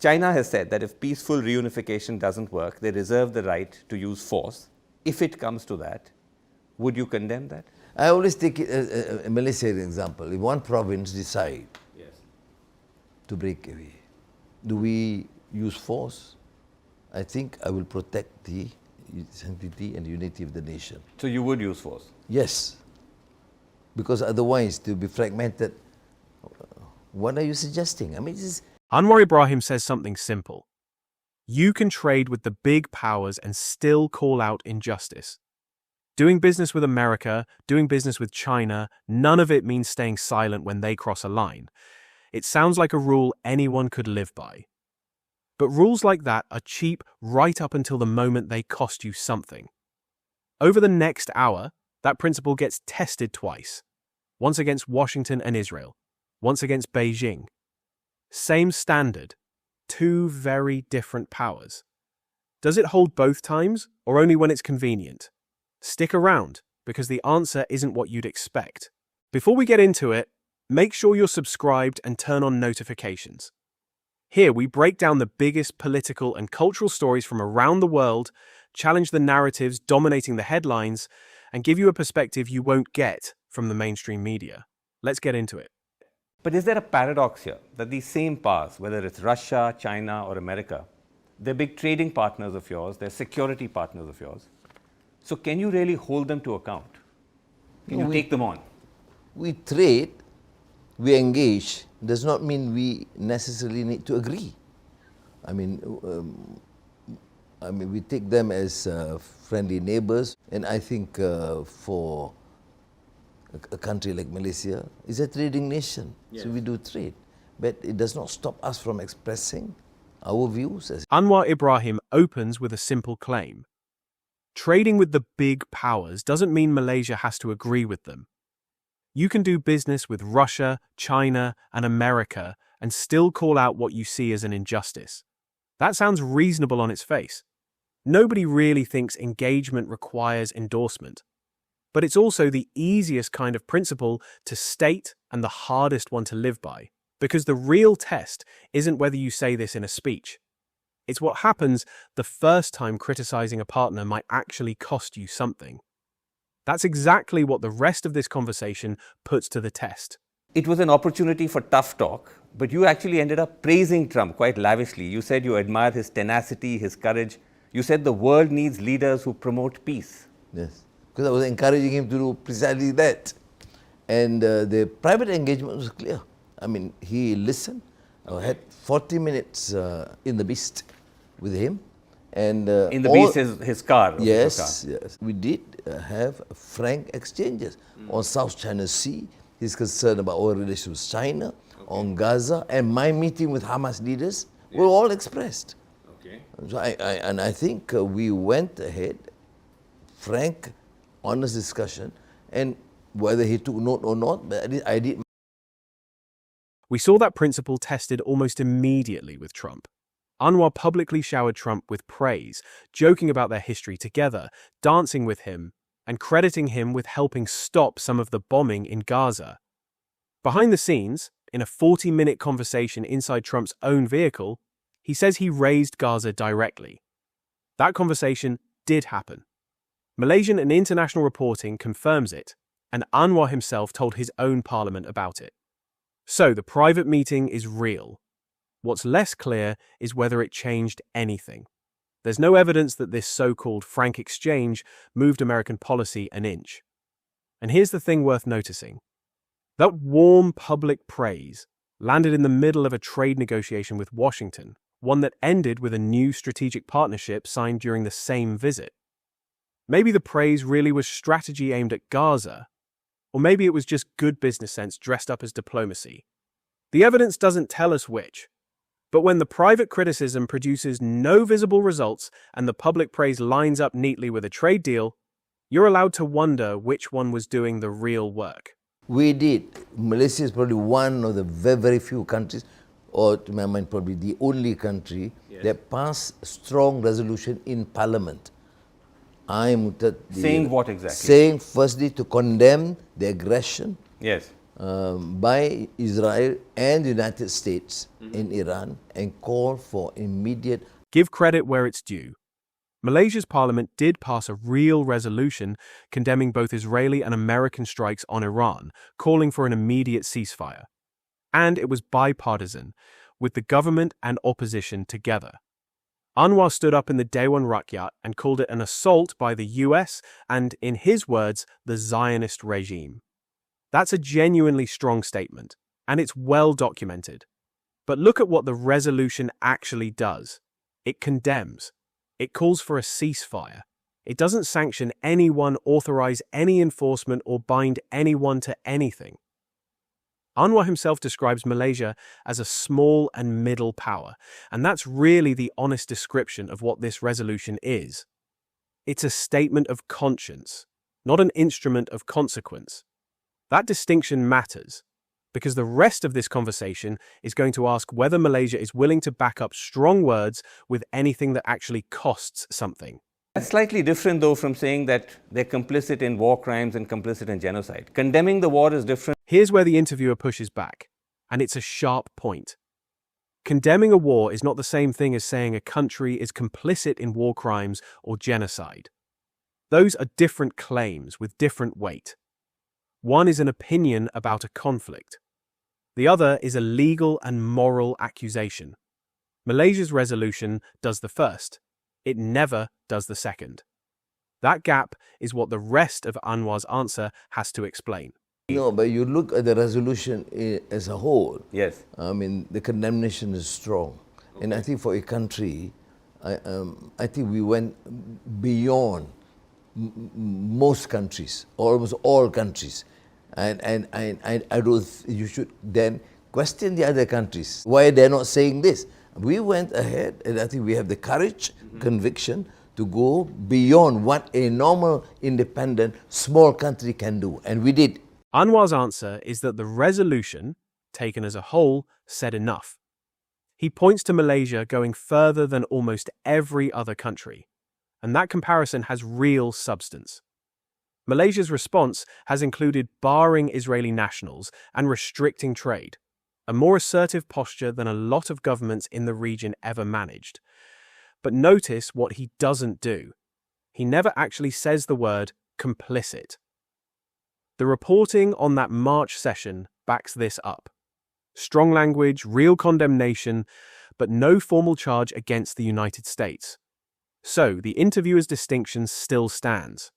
China has said that if peaceful reunification doesn't work, they reserve the right to use force. If it comes to that, would you condemn that? I always take it as a Malaysia example. If one province decide to break away, do we use force? I think I will protect the sanctity and unity of the nation. So you would use force? Yes. Because otherwise, to be fragmented, what are you suggesting? I mean, Anwar Ibrahim says something simple. You can trade with the big powers and still call out injustice. Doing business with America, doing business with China, none of it means staying silent when they cross a line. It sounds like a rule anyone could live by. But rules like that are cheap right up until the moment they cost you something. Over the next hour, that principle gets tested twice. Once against Washington and Israel, once against Beijing. Same standard, two very different powers. Does it hold both times, or only when it's convenient? Stick around, because the answer isn't what you'd expect. Before we get into it, make sure you're subscribed and turn on notifications. Here we break down the biggest political and cultural stories from around the world, challenge the narratives dominating the headlines, and give you a perspective you won't get from the mainstream media. Let's get into it. But is there a paradox here that these same powers, whether it's Russia, China, or America, they're big trading partners of yours, they're security partners of yours. So can you really hold them to account? Can you take them on? We trade, we engage, does not mean we necessarily need to agree. I mean, we take them as friendly neighbors, and I think for a country like Malaysia, it's a trading nation, so we do trade. But it does not stop us from expressing our views. Anwar Ibrahim opens with a simple claim. Trading with the big powers doesn't mean Malaysia has to agree with them. You can do business with Russia, China, and America and still call out what you see as an injustice. That sounds reasonable on its face. Nobody really thinks engagement requires endorsement. But it's also the easiest kind of principle to state and the hardest one to live by, because the real test isn't whether you say this in a speech. It's what happens the first time criticizing a partner might actually cost you something. That's exactly what the rest of this conversation puts to the test. It was an opportunity for tough talk, but you actually ended up praising Trump quite lavishly. You said you admire his tenacity, his courage. You said the world needs leaders who promote peace. Yes, because I was encouraging him to do precisely that. And the private engagement was clear. I mean, he listened. I had 40 minutes in the Beast with him. And in the Beast is his car. Yes, yes. We did have frank exchanges on South China Sea. He's concerned about our relations with China, on Gaza, and my meeting with Hamas leaders were all expressed. Okay. So I think we went ahead, frank, honest discussion, and whether he took note or not, but I did. We saw that principle tested almost immediately with Trump. Anwar publicly showered Trump with praise, joking about their history together, dancing with him, and crediting him with helping stop some of the bombing in Gaza. Behind the scenes, in a 40-minute conversation inside Trump's own vehicle, he says he raised Gaza directly. That conversation did happen. Malaysian and international reporting confirms it, and Anwar himself told his own parliament about it. So the private meeting is real. What's less clear is whether it changed anything. There's no evidence that this so-called frank exchange moved American policy an inch. And here's the thing worth noticing. That warm public praise landed in the middle of a trade negotiation with Washington, one that ended with a new strategic partnership signed during the same visit. Maybe the praise really was strategy aimed at Gaza, or maybe it was just good business sense dressed up as diplomacy. The evidence doesn't tell us which. But when the private criticism produces no visible results and the public praise lines up neatly with a trade deal, you're allowed to wonder which one was doing the real work. We did. Malaysia is probably one of the very few countries, or to my mind probably the only country, that passed strong resolution in Parliament. Saying what exactly? Saying firstly to condemn the aggression by Israel and the United States in Iran and call for immediate. Give credit where it's due. Malaysia's parliament did pass a real resolution condemning both Israeli and American strikes on Iran, calling for an immediate ceasefire. And it was bipartisan, with the government and opposition together. Anwar stood up in the Dewan Rakyat and called it an assault by the US and, in his words, the Zionist regime. That's a genuinely strong statement, and it's well documented. But look at what the resolution actually does. It condemns. It calls for a ceasefire. It doesn't sanction anyone, authorize any enforcement, or bind anyone to anything. Anwar himself describes Malaysia as a small and middle power, and that's really the honest description of what this resolution is. It's a statement of conscience, not an instrument of consequence. That distinction matters, because the rest of this conversation is going to ask whether Malaysia is willing to back up strong words with anything that actually costs something. That's slightly different, though, from saying that they're complicit in war crimes and complicit in genocide. Condemning the war is different. Here's where the interviewer pushes back, and it's a sharp point. Condemning a war is not the same thing as saying a country is complicit in war crimes or genocide. Those are different claims with different weight. One is an opinion about a conflict. The other is a legal and moral accusation. Malaysia's resolution does the first. It never does the second. That gap is what the rest of Anwar's answer has to explain. No, but you look at the resolution as a whole. Yes. I mean, the condemnation is strong. Okay. And I think for a country, I think we went beyond most countries, almost all countries. And I don't, you should then question the other countries, why they're not saying this. We went ahead, and I think we have the courage, conviction, to go beyond what a normal, independent, small country can do. And we did. Anwar's answer is that the resolution, taken as a whole, said enough. He points to Malaysia going further than almost every other country, and that comparison has real substance. Malaysia's response has included barring Israeli nationals and restricting trade, a more assertive posture than a lot of governments in the region ever managed. But notice what he doesn't do. He never actually says the word complicit. The reporting on that March session backs this up. Strong language, real condemnation, but no formal charge against the United States. So the interviewer's distinction still stands.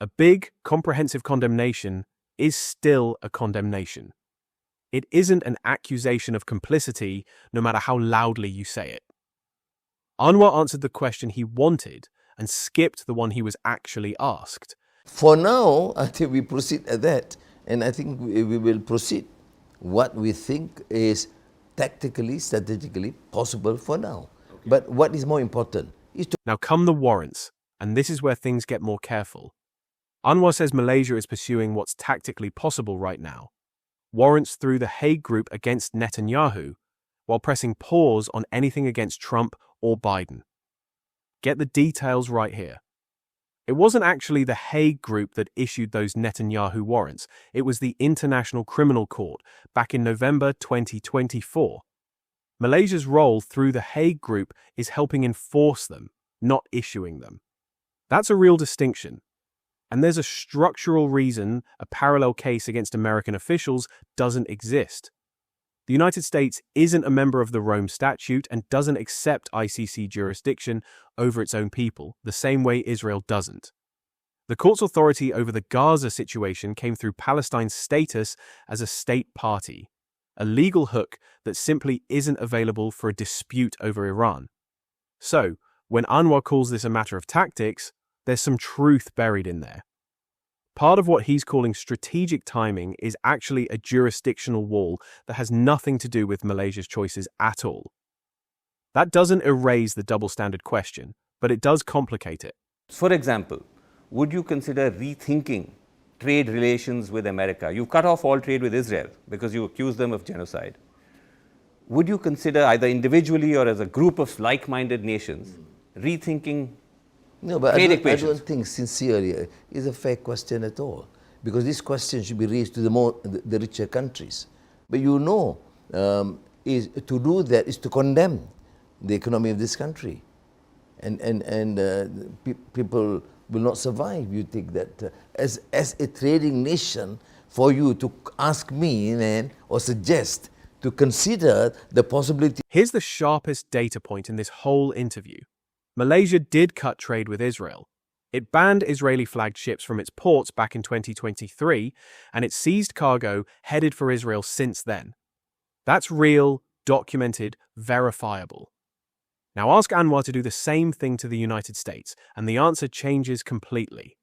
A big, comprehensive condemnation is still a condemnation. It isn't an accusation of complicity, no matter how loudly you say it. Anwar answered the question he wanted and skipped the one he was actually asked. For now, I think we proceed at that, and I think we will proceed what we think is tactically, strategically possible for now. Okay. But what is more important is to... Now come the warrants, and this is where things get more careful. Anwar says Malaysia is pursuing what's tactically possible right now. Warrants through the Hague Group against Netanyahu, while pressing pause on anything against Trump or Biden. Get the details right here. It wasn't actually the Hague Group that issued those Netanyahu warrants. It was the International Criminal Court back in November 2024. Malaysia's role through the Hague Group is helping enforce them, not issuing them. That's a real distinction. And there's a structural reason a parallel case against American officials doesn't exist. The United States isn't a member of the Rome Statute and doesn't accept ICC jurisdiction over its own people, the same way Israel doesn't. The court's authority over the Gaza situation came through Palestine's status as a state party, a legal hook that simply isn't available for a dispute over Iran. So, when Anwar calls this a matter of tactics, there's some truth buried in there. Part of what he's calling strategic timing is actually a jurisdictional wall that has nothing to do with Malaysia's choices at all. That doesn't erase the double standard question, but it does complicate it. For example, would you consider rethinking trade relations with America? You've cut off all trade with Israel because you accuse them of genocide. Would you consider either individually or as a group of like-minded nations rethinking No, but trade I equations? don't think sincerely is a fair question at all. because this question should be raised to the richer countries. But is to do that is to condemn the economy of this country, and people will not survive. You think that as a trading nation, for you to ask me then or suggest to consider the possibility. Here's the sharpest data point in this whole interview. Malaysia did cut trade with Israel. It banned Israeli-flagged ships from its ports back in 2023, and it seized cargo headed for Israel since then. That's real, documented, verifiable. Now ask Anwar to do the same thing to the United States, and the answer changes completely.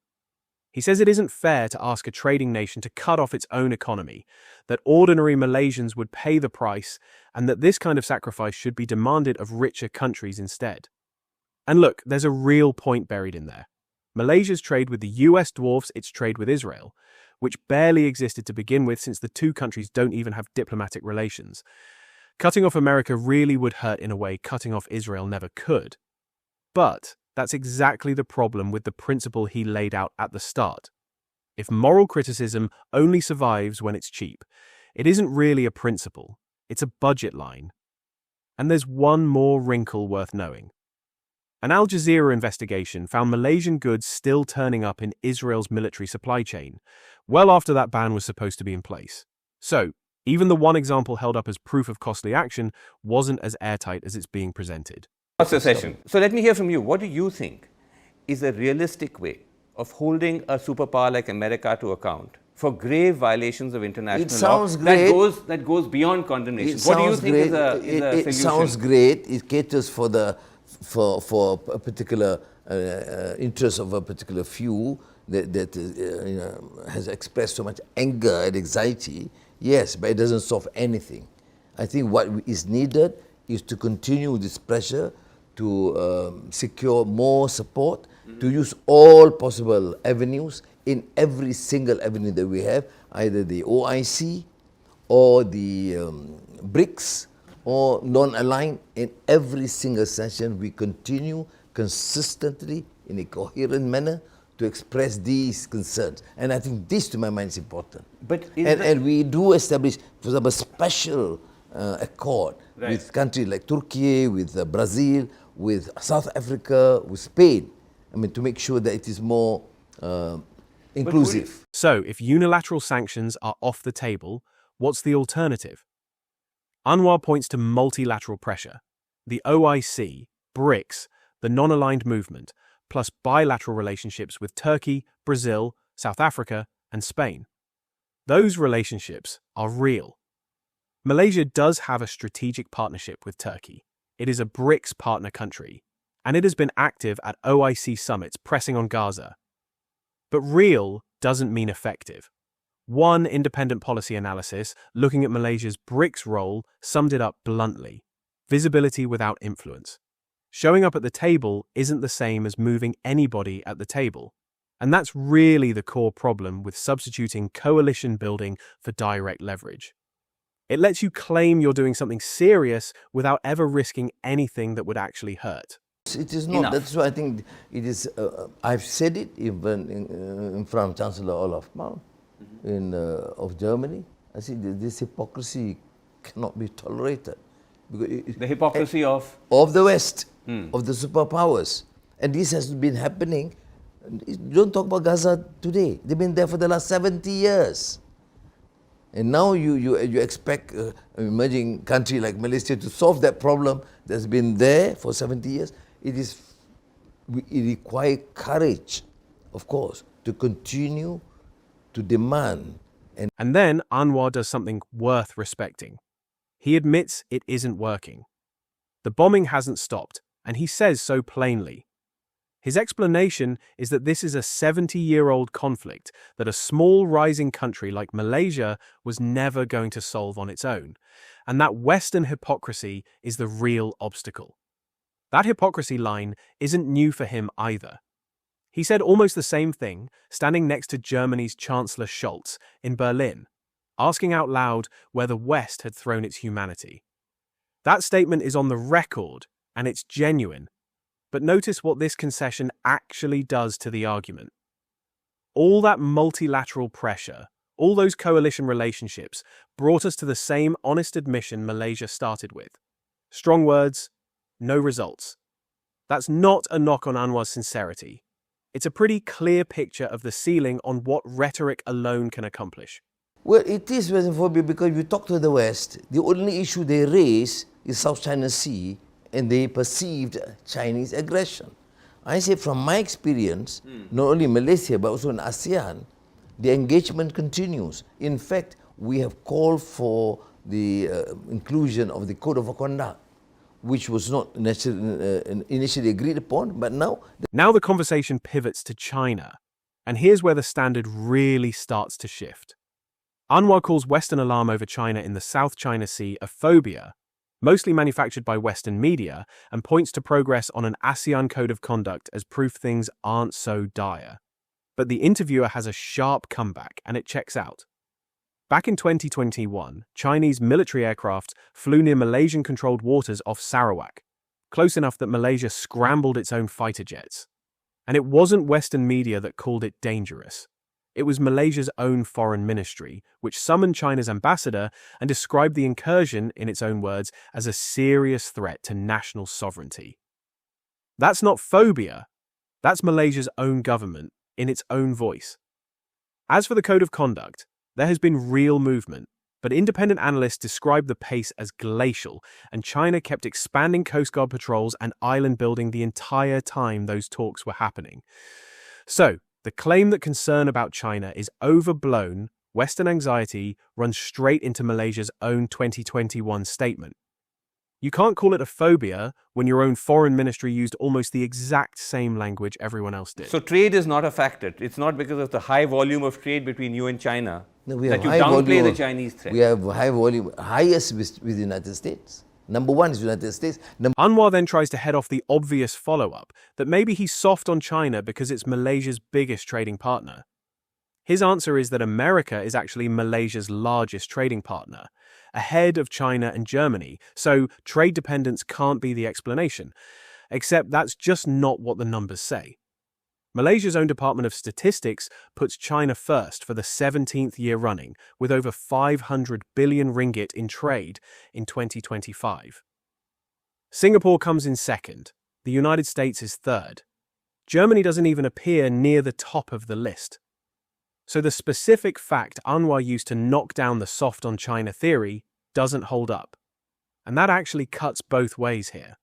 He says it isn't fair to ask a trading nation to cut off its own economy, that ordinary Malaysians would pay the price, and that this kind of sacrifice should be demanded of richer countries instead. And look, there's a real point buried in there. Malaysia's trade with the US dwarfs its trade with Israel, which barely existed to begin with since the two countries don't even have diplomatic relations. Cutting off America really would hurt in a way cutting off Israel never could. But that's exactly the problem with the principle he laid out at the start. If moral criticism only survives when it's cheap, it isn't really a principle, it's a budget line. And there's one more wrinkle worth knowing. An Al Jazeera investigation found Malaysian goods still turning up in Israel's military supply chain, well after that ban was supposed to be in place. So, even the one example held up as proof of costly action wasn't as airtight as it's being presented. Secession. So let me hear from you. What do you think is a realistic way of holding a superpower like America to account for grave violations of international law that goes beyond condemnation? What do you think is a solution? It sounds great. It caters for a particular interest of a particular few that has expressed so much anger and anxiety. Yes, but it doesn't solve anything. I think what is needed is to continue this pressure to secure more support, to use all possible avenues in every single avenue that we have, either the OIC or the BRICS or non-aligned. In every single session, we continue consistently in a coherent manner to express these concerns. And I think this, to my mind, is important. And we do establish, for example, a special accord with countries like Turkey, with Brazil, with South Africa, with Spain, to make sure that it is more inclusive. So, if unilateral sanctions are off the table, what's the alternative? Anwar points to multilateral pressure, the OIC, BRICS, the non-aligned movement, plus bilateral relationships with Turkey, Brazil, South Africa, and Spain. Those relationships are real. Malaysia does have a strategic partnership with Turkey. It is a BRICS partner country, and it has been active at OIC summits pressing on Gaza. But real doesn't mean effective. One independent policy analysis looking at Malaysia's BRICS role summed it up bluntly: visibility without influence. Showing up at the table isn't the same as moving anybody at the table. And that's really the core problem with substituting coalition building for direct leverage. It lets you claim you're doing something serious without ever risking anything that would actually hurt. It is not. That's why I think it is. I've said it even in front of Chancellor Olaf Malm of Germany. I said this hypocrisy cannot be tolerated. The hypocrisy of the West, of the superpowers. And this has been happening. Don't talk about Gaza today. They've been there for the last 70 years. And now you expect an emerging country like Malaysia to solve that problem that's been there for 70 years. It requires courage, of course, to continue to demand. And then Anwar does something worth respecting. He admits it isn't working. The bombing hasn't stopped, and he says so plainly. His explanation is that this is a 70-year-old conflict that a small rising country like Malaysia was never going to solve on its own, and that Western hypocrisy is the real obstacle. That hypocrisy line isn't new for him either. He said almost the same thing standing next to Germany's Chancellor Scholz in Berlin, asking out loud where the West had thrown its humanity. That statement is on the record, and it's genuine. But notice what this concession actually does to the argument. All that multilateral pressure, all those coalition relationships brought us to the same honest admission Malaysia started with. Strong words, no results. That's not a knock on Anwar's sincerity. It's a pretty clear picture of the ceiling on what rhetoric alone can accomplish. Well, it is Westernphobia because if you talk to the West, the only issue they raise is South China Sea and they perceived Chinese aggression. I say from my experience, not only Malaysia but also in ASEAN, the engagement continues. In fact, we have called for the inclusion of the Code of Conduct, which was not initially agreed upon, but now... Now the conversation pivots to China, and here's where the standard really starts to shift. Anwar calls Western alarm over China in the South China Sea a phobia, mostly manufactured by Western media, and points to progress on an ASEAN Code of Conduct as proof things aren't so dire. But the interviewer has a sharp comeback, and it checks out. Back in 2021, Chinese military aircraft flew near Malaysian-controlled waters off Sarawak, close enough that Malaysia scrambled its own fighter jets. And it wasn't Western media that called it dangerous. It was Malaysia's own foreign ministry, which summoned China's ambassador and described the incursion, in its own words, as a serious threat to national sovereignty. That's not phobia. That's Malaysia's own government, in its own voice. As for the Code of Conduct, there has been real movement, but independent analysts describe the pace as glacial, and China kept expanding Coast Guard patrols and island building the entire time those talks were happening. So, the claim that concern about China is overblown, Western anxiety, runs straight into Malaysia's own 2021 statement. You can't call it a phobia when your own foreign ministry used almost the exact same language everyone else did. So trade is not a factor. It's not because of the high volume of trade between you and China No, we that have you high downplay volume the of- Chinese threat. We have high volume, highest with the United States. Number one is United States. Anwar then tries to head off the obvious follow-up that maybe he's soft on China because it's Malaysia's biggest trading partner. His answer is that America is actually Malaysia's largest trading partner, ahead of China and Germany, so trade dependence can't be the explanation. Except that's just not what the numbers say. Malaysia's own Department of Statistics puts China first for the 17th year running, with over 500 billion ringgit in trade in 2025. Singapore comes in second. The United States is third. Germany doesn't even appear near the top of the list. So the specific fact Anwar used to knock down the soft on China theory doesn't hold up. And that actually cuts both ways here.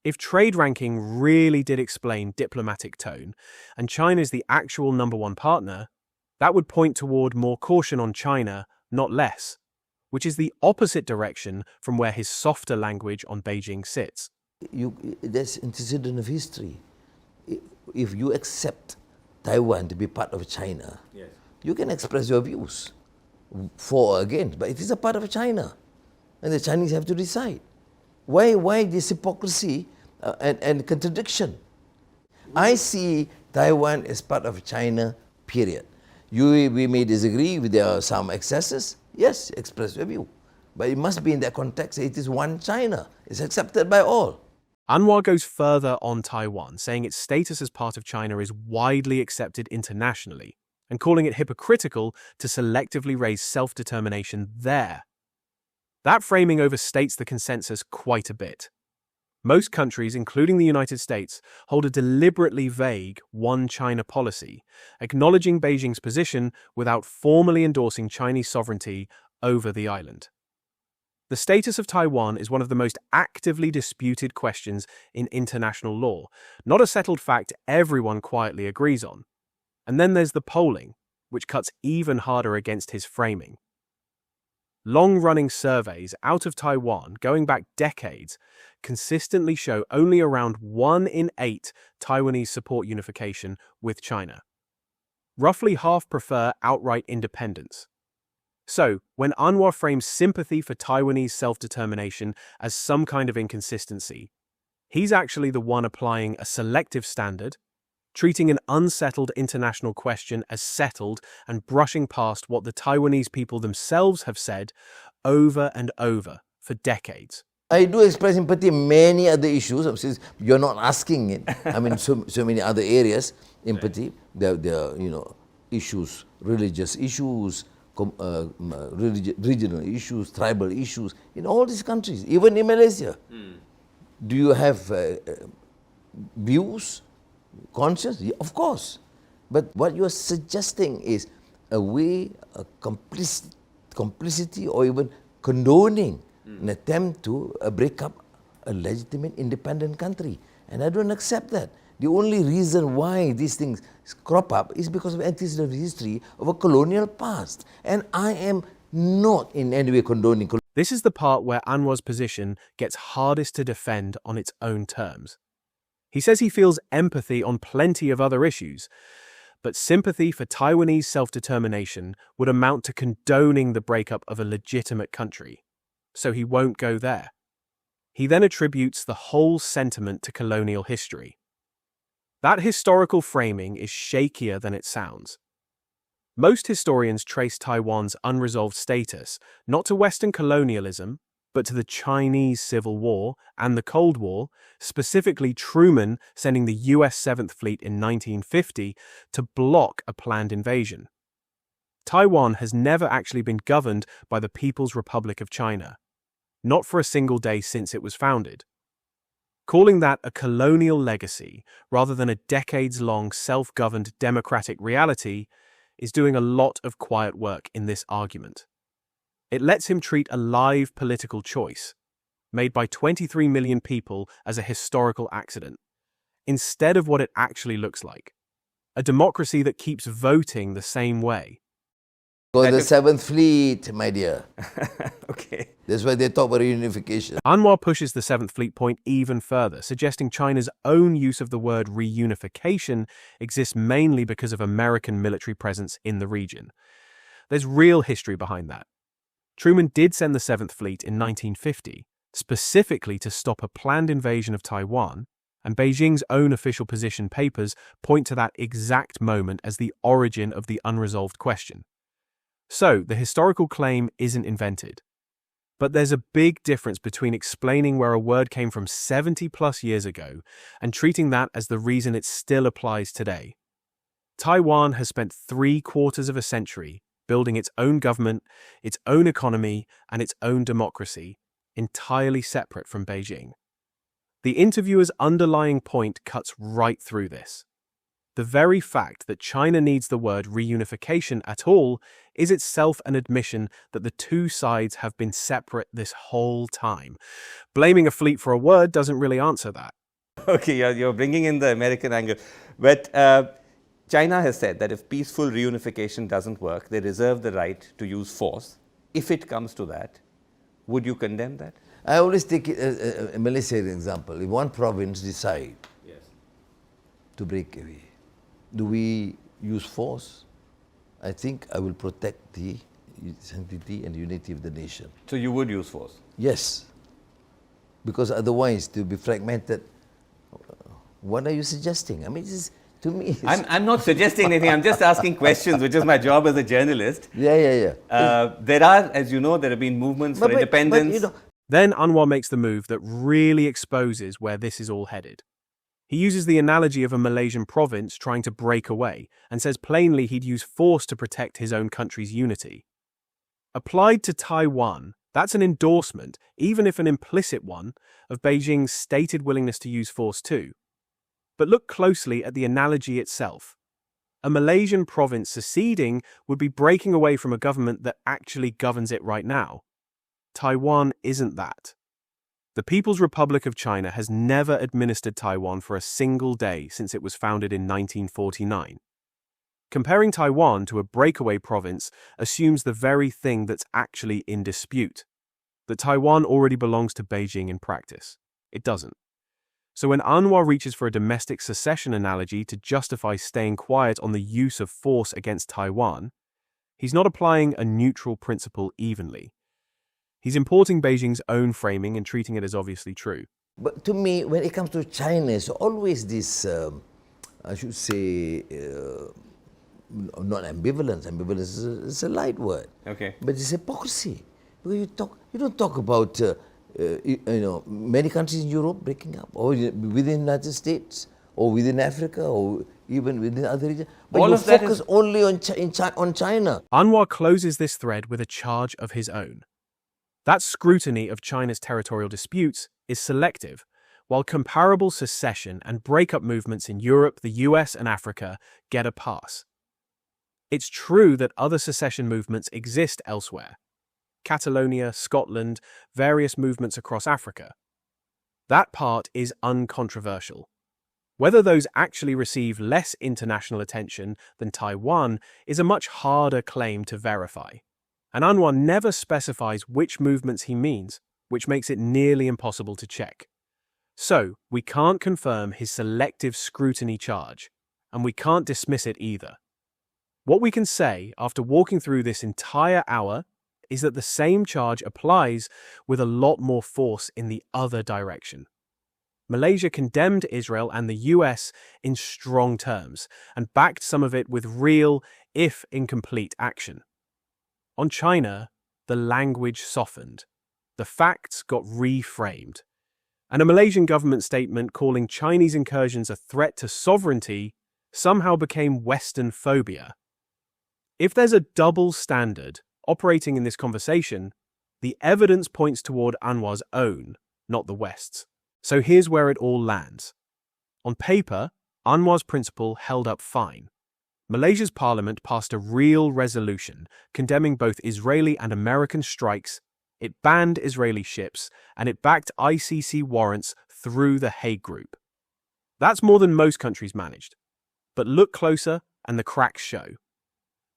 If trade ranking really did explain diplomatic tone, and China is the actual number one partner, that would point toward more caution on China, not less, which is the opposite direction from where his softer language on Beijing sits. That's antecedent of history. If you accept Taiwan to be part of China, Yes. you can express your views for or against, but it is a part of China, and the Chinese have to decide. Why this hypocrisy and contradiction? I see Taiwan as part of China, period. We may disagree with there are some excesses. Yes, express your view. But it must be in that context. It is one China. It's accepted by all. Anwar goes further on Taiwan, saying its status as part of China is widely accepted internationally, and calling it hypocritical to selectively raise self-determination there. That framing overstates the consensus quite a bit. Most countries, including the United States, hold a deliberately vague one China policy, acknowledging Beijing's position without formally endorsing Chinese sovereignty over the island. The status of Taiwan is one of the most actively disputed questions in international law, not a settled fact everyone quietly agrees on. And then there's the polling, which cuts even harder against his framing. Long-running surveys out of Taiwan, going back decades, consistently show only around 1 in 8 Taiwanese support unification with China. Roughly half prefer outright independence. So, when Anwar frames sympathy for Taiwanese self-determination as some kind of inconsistency, he's actually the one applying a selective standard, treating an unsettled international question as settled and brushing past what the Taiwanese people themselves have said over and over for decades. I do express empathy in many other issues, since you're not asking it. I mean, so many other areas, empathy. There are, issues, religious issues, regional issues, tribal issues, in all these countries, even in Malaysia. Do you have views, conscience? Yeah, of course. But what you're suggesting is a way, a complicity or even condoning an attempt to break up a legitimate independent country. And I don't accept that. The only reason why these things crop up is because of antecedent history of a colonial past. And I am not in any way condoning. This is the part where Anwar's position gets hardest to defend on its own terms. He says he feels empathy on plenty of other issues, but sympathy for Taiwanese self-determination would amount to condoning the breakup of a legitimate country, so he won't go there. He then attributes the whole sentiment to colonial history. That historical framing is shakier than it sounds. Most historians trace Taiwan's unresolved status not to Western colonialism, but to the Chinese Civil War and the Cold War, specifically Truman sending the US 7th Fleet in 1950 to block a planned invasion. Taiwan has never actually been governed by the People's Republic of China, not for a single day since it was founded. Calling that a colonial legacy rather than a decades-long self-governed democratic reality is doing a lot of quiet work in this argument. It lets him treat a live political choice, made by 23 million people, as a historical accident, instead of what it actually looks like, a democracy that keeps voting the same way. For the 7th Fleet, my dear. Okay. That's why they talk about reunification. Anwar pushes the 7th Fleet point even further, suggesting China's own use of the word reunification exists mainly because of American military presence in the region. There's real history behind that. Truman did send the 7th Fleet in 1950, specifically to stop a planned invasion of Taiwan, and Beijing's own official position papers point to that exact moment as the origin of the unresolved question. So, the historical claim isn't invented. But there's a big difference between explaining where a word came from 70-plus years ago and treating that as the reason it still applies today. Taiwan has spent 3/4 of a century building its own government, its own economy, and its own democracy, entirely separate from Beijing. The interviewer's underlying point cuts right through this. The very fact that China needs the word reunification at all is itself an admission that the two sides have been separate this whole time. Blaming a fleet for a word doesn't really answer that. Okay, you're bringing in the American angle. But China has said that if peaceful reunification doesn't work, they reserve the right to use force. If it comes to that, would you condemn that? I always take it as a Malaysian example. If one province decides to break away, do we use force? I think I will protect the sanctity and unity of the nation. So you would use force? Yes. Because otherwise, to be fragmented, what are you suggesting? I mean, to me... I'm not suggesting anything. I'm just asking questions, which is my job as a journalist. Yeah. There are, as you know, there have been movements for independence. Then Anwar makes the move that really exposes where this is all headed. He uses the analogy of a Malaysian province trying to break away and says plainly he'd use force to protect his own country's unity. Applied to Taiwan, that's an endorsement, even if an implicit one, of Beijing's stated willingness to use force too. But look closely at the analogy itself. A Malaysian province seceding would be breaking away from a government that actually governs it right now. Taiwan isn't that. The People's Republic of China has never administered Taiwan for a single day since it was founded in 1949. Comparing Taiwan to a breakaway province assumes the very thing that's actually in dispute, that Taiwan already belongs to Beijing in practice. It doesn't. So when Anwar reaches for a domestic secession analogy to justify staying quiet on the use of force against Taiwan, he's not applying a neutral principle evenly. He's importing Beijing's own framing and treating it as obviously true. But to me, when it comes to China, it's always this, I should say, not ambivalence. Ambivalence is a light word. Okay. But it's hypocrisy. Because you don't talk about, many countries in Europe breaking up, or within the United States, or within Africa, or even within other regions. But All you of that focus is- only on, on China. Anwar closes this thread with a charge of his own. That scrutiny of China's territorial disputes is selective, while comparable secession and breakup movements in Europe, the US, and Africa get a pass. It's true that other secession movements exist elsewhere. Catalonia, Scotland, various movements across Africa. That part is uncontroversial. Whether those actually receive less international attention than Taiwan is a much harder claim to verify. And Anwar never specifies which movements he means, which makes it nearly impossible to check. So, we can't confirm his selective scrutiny charge, and we can't dismiss it either. What we can say, after walking through this entire hour, is that the same charge applies with a lot more force in the other direction. Malaysia condemned Israel and the US in strong terms, and backed some of it with real, if incomplete, action. On China, the language softened. The facts got reframed. And a Malaysian government statement calling Chinese incursions a threat to sovereignty somehow became Western phobia. If there's a double standard operating in this conversation, the evidence points toward Anwar's own, not the West's. So here's where it all lands. On paper, Anwar's principle held up fine. Malaysia's parliament passed a real resolution condemning both Israeli and American strikes. It banned Israeli ships, and it backed ICC warrants through the Hague Group. That's more than most countries managed. But look closer, and the cracks show.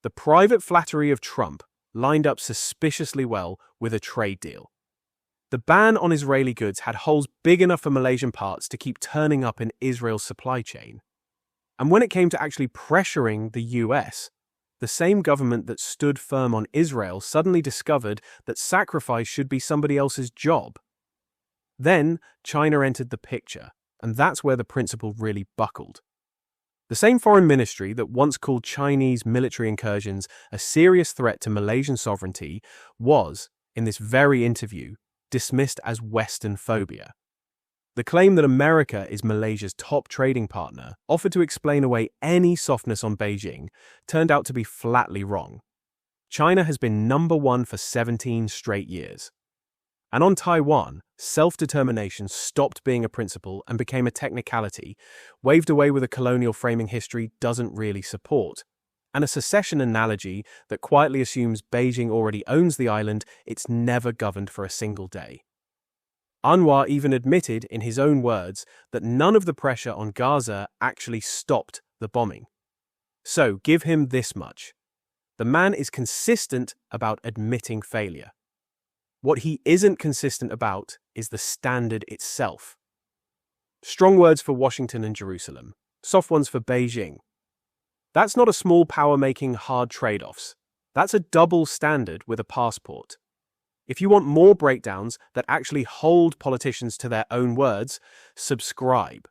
The private flattery of Trump lined up suspiciously well with a trade deal. The ban on Israeli goods had holes big enough for Malaysian parts to keep turning up in Israel's supply chain. And when it came to actually pressuring the US, the same government that stood firm on Israel suddenly discovered that sacrifice should be somebody else's job. Then China entered the picture, and that's where the principle really buckled. The same foreign ministry that once called Chinese military incursions a serious threat to Malaysian sovereignty was, in this very interview, dismissed as Western phobia. The claim that America is Malaysia's top trading partner, offered to explain away any softness on Beijing, turned out to be flatly wrong. China has been number one for 17 straight years. And on Taiwan, self-determination stopped being a principle and became a technicality, waved away with a colonial framing history doesn't really support, and a secession analogy that quietly assumes Beijing already owns the island it's never governed for a single day. Anwar even admitted, in his own words, that none of the pressure on Gaza actually stopped the bombing. So, give him this much. The man is consistent about admitting failure. What he isn't consistent about is the standard itself. Strong words for Washington and Jerusalem, soft ones for Beijing. That's not a small power-making hard trade-offs. That's a double standard with a passport. If you want more breakdowns that actually hold politicians to their own words, subscribe.